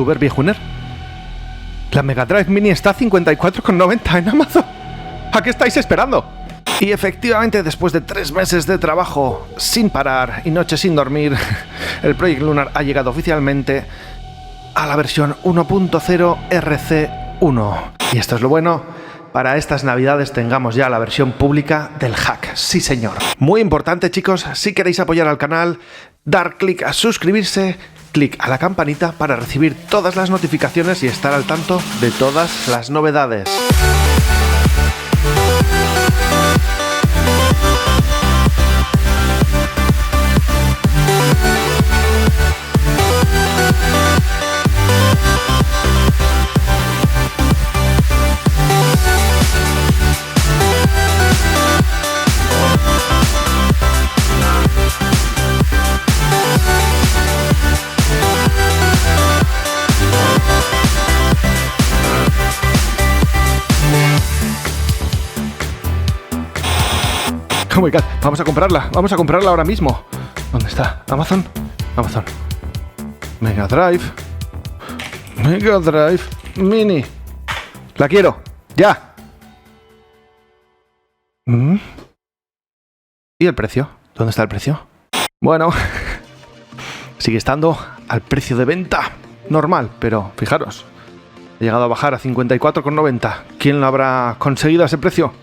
¿Tuber Viejuner? La Mega Drive Mini está a 54,90 en Amazon. ¿A qué estáis esperando? Y efectivamente, después de 3 meses de trabajo sin parar y noches sin dormir, el Project Lunar ha llegado oficialmente a la versión 1.0 RC1. Y esto es lo bueno, para estas navidades tengamos ya la versión pública del hack. Sí, señor. Muy importante, chicos, si queréis apoyar al canal, dar clic a suscribirse, clic a la campanita para recibir todas las notificaciones y estar al tanto de todas las novedades. Oh my god, vamos a comprarla ahora mismo. ¿Dónde está? ¿Amazon? Amazon. Mega Drive Mini. La quiero, ya. ¿Y el precio? ¿Dónde está el precio? Bueno, sigue estando al precio de venta normal, pero fijaros, he llegado a bajar a 54,90. ¿Quién lo habrá conseguido a ese precio?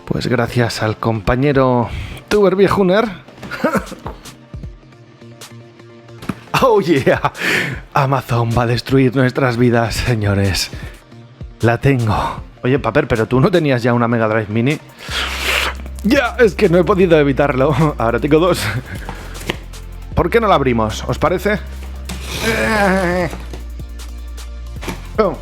Pues gracias al compañero Tuber Viejuner. Oh yeah, Amazon va a destruir nuestras vidas, señores. La tengo. Oye, Paper, pero tú no tenías ya una Mega Drive Mini. Ya, es que no he podido evitarlo. Ahora tengo 2. ¿Por qué no la abrimos? ¿Os parece? Oh.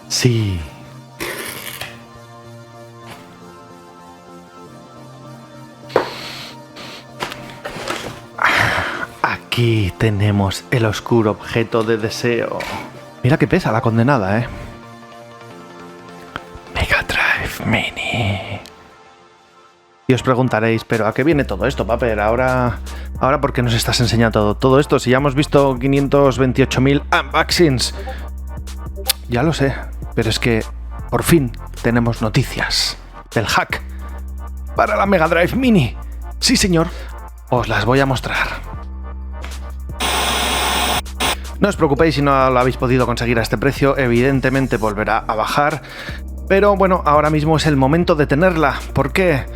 Sí. Aquí tenemos el oscuro objeto de deseo. Mira que pesa la condenada, ¿eh? Mega Drive Mini. Y os preguntaréis, ¿pero a qué viene todo esto, Paper? Ahora ¿por qué nos estás enseñando todo esto? Si ya hemos visto 528.000 unboxings. Ya lo sé, pero es que por fin tenemos noticias del hack para la Mega Drive Mini. Sí, señor, os las voy a mostrar. No os preocupéis si no lo habéis podido conseguir a este precio, evidentemente volverá a bajar, pero bueno, ahora mismo es el momento de tenerla. ¿Por qué?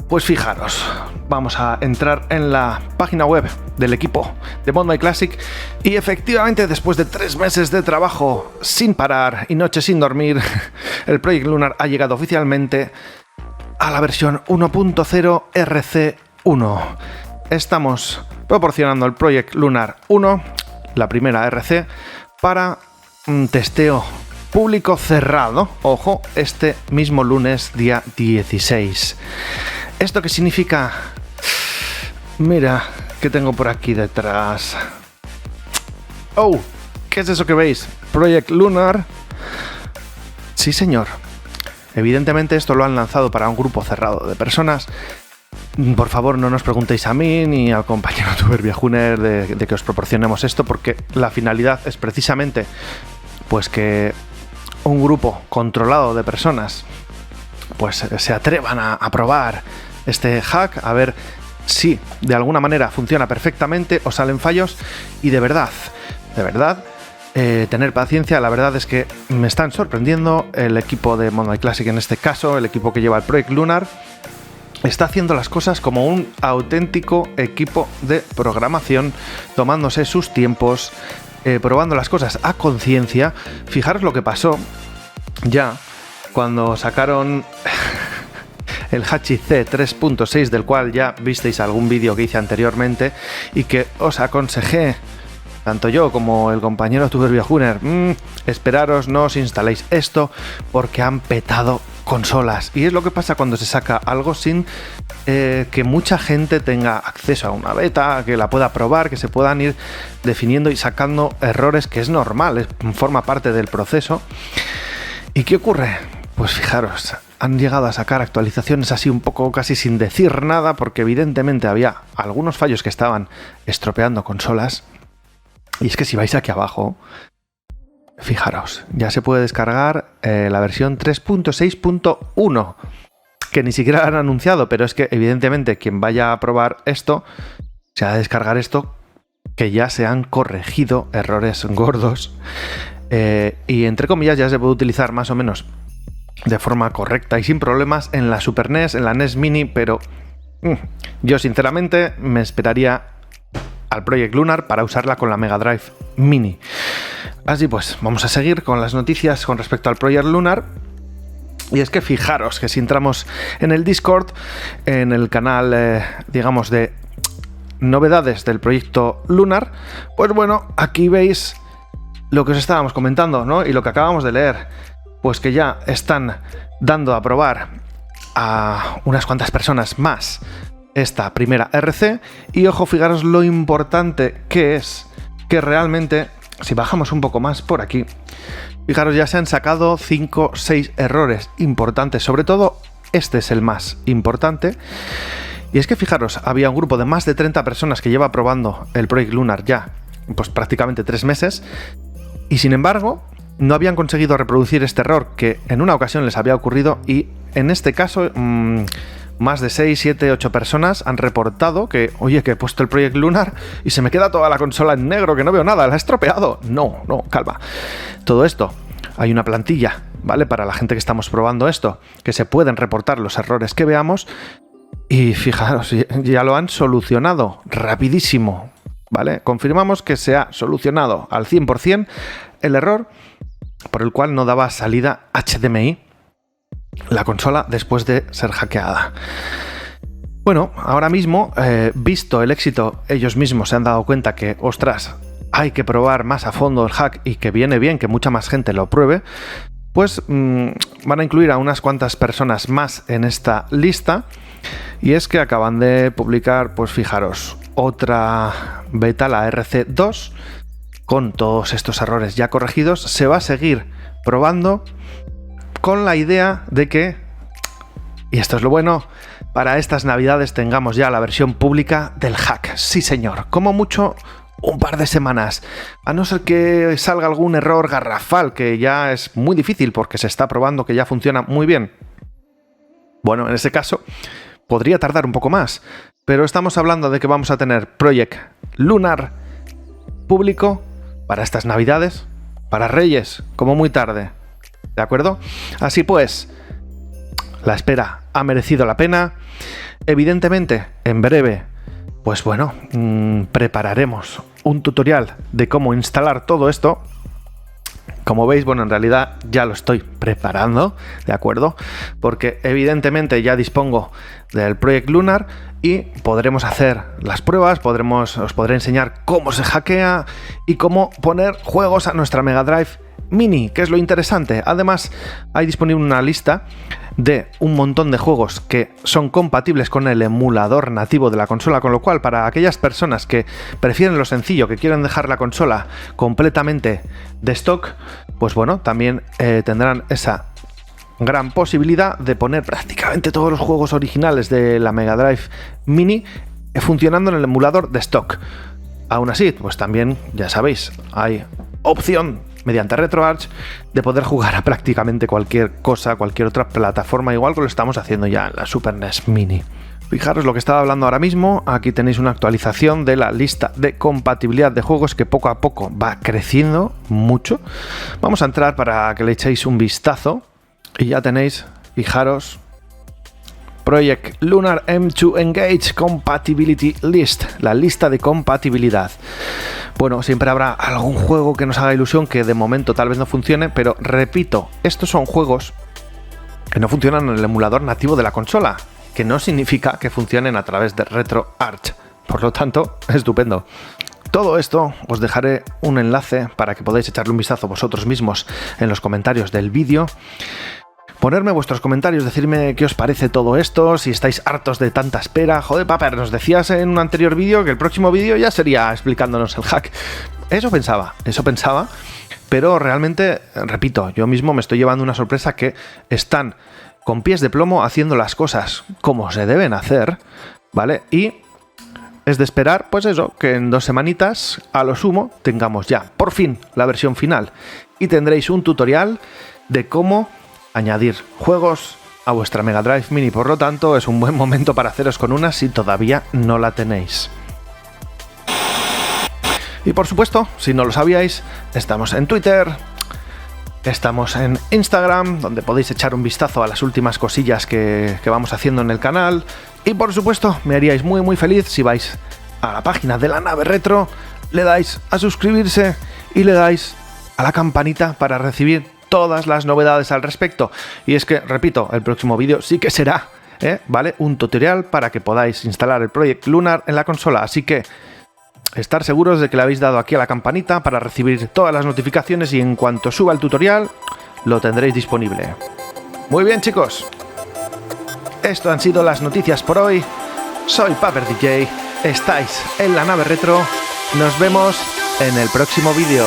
Pues fijaros, vamos a entrar en la página web del equipo de Mod My Classic y efectivamente después de 3 meses de trabajo sin parar y noches sin dormir, el Project Lunar ha llegado oficialmente a la versión 1.0 RC1. Estamos proporcionando el Project Lunar 1, la primera RC, para un testeo público cerrado, ojo, este mismo lunes día 16. ¿Esto qué significa? Mira, ¿qué tengo por aquí detrás? ¡Oh! ¿Qué es eso que veis? Project Lunar. Sí, señor. Evidentemente esto lo han lanzado para un grupo cerrado de personas. Por favor, no nos preguntéis a mí ni al compañero Tuber Viejuner de que os proporcionemos esto, porque la finalidad es precisamente pues que un grupo controlado de personas pues se atrevan a probar este hack, a ver si de alguna manera funciona perfectamente o salen fallos. Y de verdad, tener paciencia. La verdad es que me están sorprendiendo el equipo de Mod My Classic, en este caso el equipo que lleva el Project Lunar. Está haciendo las cosas como un auténtico equipo de programación, tomándose sus tiempos, probando las cosas a conciencia. Fijaros lo que pasó ya cuando sacaron el Hachi C 3.6, del cual ya visteis algún vídeo que hice anteriormente y que os aconsejé, tanto yo como el compañero Tuber Viejuner, esperaros, no os instaléis esto porque han petado consolas. Y es lo que pasa cuando se saca algo sin que mucha gente tenga acceso a una beta, que la pueda probar, que se puedan ir definiendo y sacando errores, que es normal, forma parte del proceso. ¿Y qué ocurre? Pues fijaros, han llegado a sacar actualizaciones así un poco casi sin decir nada, porque evidentemente había algunos fallos que estaban estropeando consolas. Y es que si vais aquí abajo, fijaros, ya se puede descargar la versión 3.6.1, que ni siquiera la han anunciado, pero es que evidentemente quien vaya a probar esto, se va a descargar esto, que ya se han corregido errores gordos, y entre comillas ya se puede utilizar más o menos de forma correcta y sin problemas en la Super NES, en la NES Mini, pero yo sinceramente me esperaría al Project Lunar para usarla con la Mega Drive Mini. Así pues, vamos a seguir con las noticias con respecto al Project Lunar. Y es que fijaros que si entramos en el Discord, en el canal, digamos, de novedades del proyecto Lunar, pues bueno, aquí veis lo que os estábamos comentando, ¿no? Y lo que acabamos de leer, pues que ya están dando a probar a unas cuantas personas más esta primera RC. Y ojo, fijaros lo importante que es que realmente, si bajamos un poco más por aquí, fijaros, ya se han sacado 5 o 6 errores importantes, sobre todo este es el más importante. Y es que fijaros, había un grupo de más de 30 personas que lleva probando el Project Lunar ya pues prácticamente 3 meses, y sin embargo no habían conseguido reproducir este error que en una ocasión les había ocurrido, y en este caso más de 6, 7, 8 personas han reportado que, oye, que he puesto el Project Lunar y se me queda toda la consola en negro, que no veo nada, la he estropeado. No, calma. Todo esto, hay una plantilla, ¿vale? Para la gente que estamos probando esto, que se pueden reportar los errores que veamos, y fijaros, ya lo han solucionado rapidísimo, ¿vale? Confirmamos que se ha solucionado al 100% el error por el cual no daba salida HDMI la consola después de ser hackeada. Bueno, ahora mismo, visto el éxito, ellos mismos se han dado cuenta que, ostras, hay que probar más a fondo el hack y que viene bien que mucha más gente lo pruebe, pues van a incluir a unas cuantas personas más en esta lista. Y es que acaban de publicar, pues fijaros, otra beta, la RC2, con todos estos errores ya corregidos. Se va a seguir probando con la idea de que, y esto es lo bueno, para estas navidades tengamos ya la versión pública del hack. Sí, señor, como mucho un par de semanas, a no ser que salga algún error garrafal, que ya es muy difícil porque se está probando que ya funciona muy bien. Bueno, en ese caso podría tardar un poco más, pero estamos hablando de que vamos a tener Project Lunar público para estas navidades, para Reyes, como muy tarde, ¿de acuerdo? Así pues, la espera ha merecido la pena. Evidentemente, en breve, pues bueno, prepararemos un tutorial de cómo instalar todo esto. Como veis, bueno, en realidad ya lo estoy preparando, ¿de acuerdo? Porque evidentemente ya dispongo del Project Lunar y podremos hacer las pruebas, os podré enseñar cómo se hackea y cómo poner juegos a nuestra Mega Drive Mini, que es lo interesante. Además, hay disponible una lista de un montón de juegos que son compatibles con el emulador nativo de la consola, con lo cual para aquellas personas que prefieren lo sencillo, que quieren dejar la consola completamente de stock, pues bueno, también tendrán esa gran posibilidad de poner prácticamente todos los juegos originales de la Mega Drive Mini funcionando en el emulador de stock. Aún así, pues también, ya sabéis, hay opción mediante RetroArch de poder jugar a prácticamente cualquier cosa, cualquier otra plataforma, igual que lo estamos haciendo ya en la Super NES Mini. Fijaros lo que estaba hablando ahora mismo, aquí tenéis una actualización de la lista de compatibilidad de juegos que poco a poco va creciendo mucho. Vamos a entrar para que le echéis un vistazo y ya tenéis, fijaros, Project Lunar M2 Engage Compatibility List, la lista de compatibilidad. Bueno, siempre habrá algún juego que nos haga ilusión que de momento tal vez no funcione, pero repito, estos son juegos que no funcionan en el emulador nativo de la consola, que no significa que funcionen a través de RetroArch. Por lo tanto, estupendo. Todo esto os dejaré un enlace para que podáis echarle un vistazo vosotros mismos en los comentarios del vídeo. Ponerme vuestros comentarios, decirme qué os parece todo esto, si estáis hartos de tanta espera. Joder, Paper, nos decías en un anterior vídeo que el próximo vídeo ya sería explicándonos el hack. Eso pensaba, pero realmente, repito, yo mismo me estoy llevando una sorpresa que están con pies de plomo haciendo las cosas como se deben hacer, ¿vale? Y es de esperar, pues eso, que en 2 semanitas, a lo sumo, tengamos ya, por fin, la versión final. Y tendréis un tutorial de cómo añadir juegos a vuestra Mega Drive Mini. Por lo tanto, es un buen momento para haceros con una si todavía no la tenéis. Y por supuesto, si no lo sabíais, estamos en Twitter, estamos en Instagram, donde podéis echar un vistazo a las últimas cosillas que vamos haciendo en el canal. Y por supuesto, me haríais muy feliz si vais a la página de La Nave Retro, le dais a suscribirse y le dais a la campanita para recibir todas las novedades al respecto. Y es que, repito, el próximo vídeo sí que será, ¿vale? Un tutorial para que podáis instalar el Project Lunar en la consola. Así que estar seguros de que le habéis dado aquí a la campanita para recibir todas las notificaciones y en cuanto suba el tutorial, lo tendréis disponible. Muy bien, chicos. Esto han sido las noticias por hoy. Soy Paper DJ. Estáis en La Nave Retro. Nos vemos en el próximo vídeo.